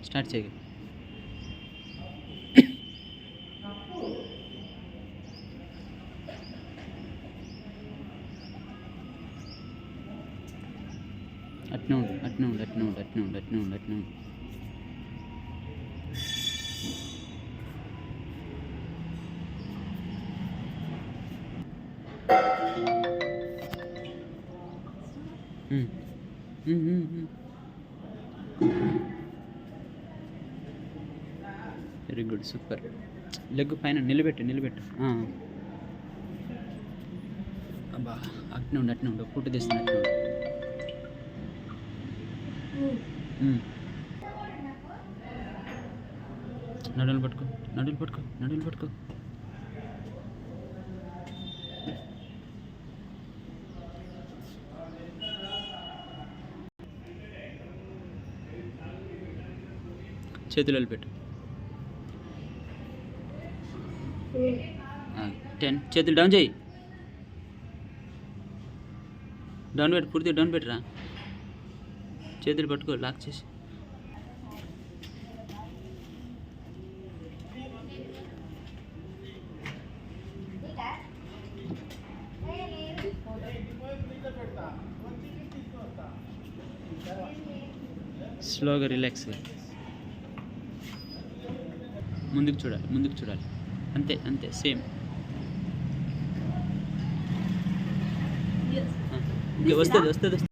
Start చేయి. అట్నే ఉండు, అట్నే ఉండు, అట్నే ఉండు, అట్నే ఉండు, అట్నే ఉండు, అట్నే ఉండు. Very good, super. లెగ్ పైన నిలబెట్టు. అబ్బా, అట్నే ఉండు, అట్నే ఉండు. పుట్టు తీస్తున్నా, అట్నే ఉండు. నడులు పట్టుకో. చేతులు పెట్టు. 10. చేతులు డౌన్ చేయి. డౌన్ పెట్టు, పూర్తిగా డౌన్ పెట్టరా. చేతులు పట్టుకో, లాక్ చేసి. స్లోగా రిలాక్స్గా ముందుకు చూడాలి. అంతే సేమ్. వస్తుంది.